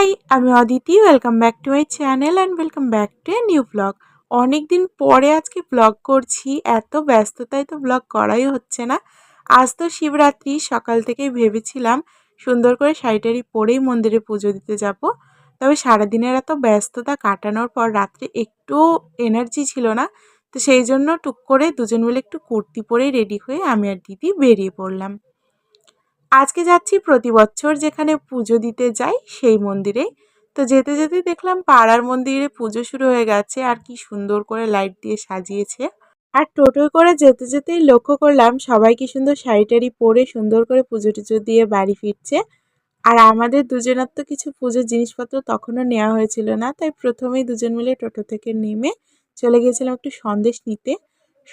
High, আমি Aditi. Welcome back to my channel and welcome back to a new blog. অনেক দিন পরে আজকে ব্লগ করছি। এত ব্যস্ততায় তো ব্লগ করাই হচ্ছে না। আজ তো শিবরাত্রি, সকাল থেকেই ভেবেছিলাম সুন্দর করে শাড়ি টাড়ি পরেই মন্দিরে পুজো দিতে যাব। তবে সারাদিনের এত ব্যস্ততা কাটানোর পর রাত্রে একটুও এনার্জি ছিল না। তো সেই জন্য টুক করে দুজন মিলে একটু কুর্তি পরেই রেডি হয়ে আমি আর দিদি বেরিয়ে পড়লাম। আজকে যাচ্ছি প্রতি বছর যেখানে পুজো দিতে যাই সেই মন্দিরে। তো যেতে যেতে দেখলাম পাড়ার মন্দিরে পুজো শুরু হয়ে গেছে, আর কি সুন্দর করে লাইট দিয়ে সাজিয়েছে। আর টোটোয় করে যেতে যেতেই লক্ষ্য করলাম সবাই কি সুন্দর শাড়ি টাড়ি পরে সুন্দর করে পুজো টুজো দিয়ে বাড়ি ফিরছে। আর আমাদের দুজনের তো কিছু পুজোর জিনিসপত্র তখনও নেওয়া হয়েছিল না, তাই প্রথমেই দুজন মিলে টোটো থেকে নেমে চলে গিয়েছিলাম একটু সন্দেশ নিতে।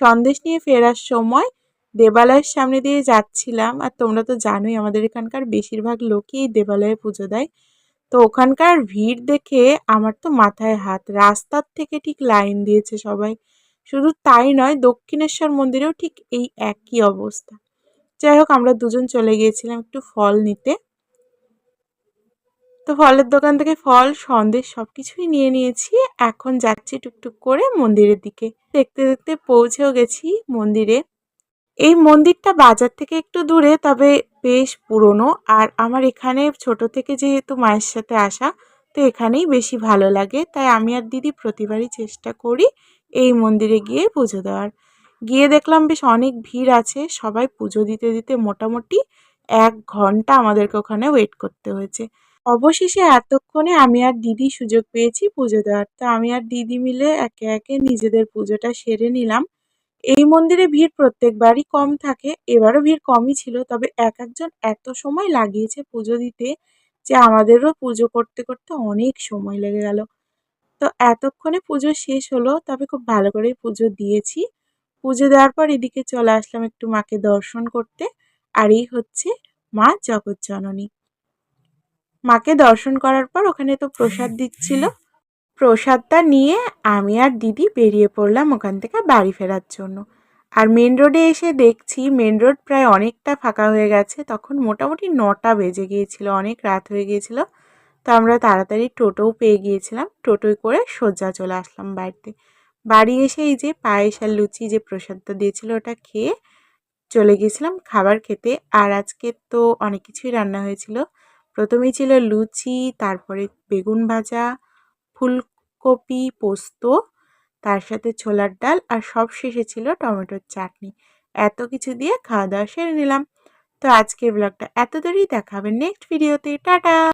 সন্দেশ নিয়ে ফেরার সময় দেবালয়ের সামনে দিয়ে যাচ্ছিলাম, আর তোমরা তো জানোই আমাদের এখানকার বেশিরভাগ লোকই দেবালয়ে পুজো দেয়। তো ওখানকার ভিড় দেখে আমার তো মাথায় হাত, রাস্তার থেকে ঠিক লাইন দিয়েছে সবাই। শুধু তাই নয়, দক্ষিণেশ্বর মন্দিরেও ঠিক এই একই অবস্থা। যাই হোক, আমরা দুজন চলে গিয়েছিলাম একটু ফল নিতে। তো ফলের দোকান থেকে ফল, সন্দেশ সবকিছুই নিয়ে নিয়েছি। এখন যাচ্ছি টুকটুক করে মন্দিরের দিকে। দেখতে দেখতে পৌঁছেও গেছি মন্দিরে। এই মন্দিরটা বাজার থেকে একটু দূরে, তবে বেশ পুরনো। আর আমার এখানে ছোট থেকে যেহেতু মায়ের সাথে আসা, তো এখানেই বেশি ভালো লাগে। তাই আমি আর দিদি প্রতিবারই চেষ্টা করি এই মন্দিরে গিয়ে পুজো দেওয়ার। গিয়ে দেখলাম বেশ অনেক ভিড় আছে। সবাই পুজো দিতে দিতে মোটামুটি 1 ঘন্টা আমাদেরকে ওখানে ওয়েট করতে হয়েছে। অবশেষে এতক্ষণে আমি আর দিদি সুযোগ পেয়েছি পুজো দেওয়ার। তো আমি আর দিদি মিলে একে একে নিজেদের পুজোটা সেরে নিলাম। এই মন্দিরে ভিড় প্রত্যেকবারই কম থাকে, এবারও ভিড় কমই ছিল। তবে এক একজন এত সময় লাগিয়েছে পুজো দিতে যে আমাদেরও পুজো করতে করতে অনেক সময় লেগে গেল। তো এতক্ষণে পুজো শেষ হলো, তবে খুব ভালো করেই পুজো দিয়েছি। পুজো দেওয়ার পর এদিকে চলে আসলাম একটু মাকে দর্শন করতে। আর এই হচ্ছে মা জগৎজননী। মাকে দর্শন করার পর ওখানে তো প্রসাদ দিচ্ছিল। প্রসাদটা নিয়ে আমি আর দিদি বেরিয়ে পড়লাম ওখান থেকে বাড়ি ফেরার জন্য। আর মেন রোডে এসে দেখছি মেন রোড প্রায় অনেকটা ফাঁকা হয়ে গেছে। তখন মোটামুটি 9টা বেজে গিয়েছিল, অনেক রাত হয়ে গিয়েছিল। তো আমরা তাড়াতাড়ি টোটোও পেয়ে গিয়েছিলাম। টোটোয় করে সোজা চলে আসলাম বাড়িতে। বাড়ি এসে এই যে পায়েস আর লুচি যে প্রসাদটা দিয়েছিল ওটা খেয়ে চলে গিয়েছিলাম খাবার খেতে। আর আজকে তো অনেক কিছুই রান্না হয়েছিল। প্রথমেই ছিল লুচি, তারপরে বেগুন ভাজা, ফুলকপি পোস্ত, তার সাথে ছোলার ডাল, আর সবশেষে ছিল টমেটোর চাটনি। এত কিছু দিয়ে খাওয়া দাওয়া সেরে নিলাম। তো আজকের ব্লগটা এত দূরই, দেখা হবে নেক্সট ভিডিওতে। টাটা।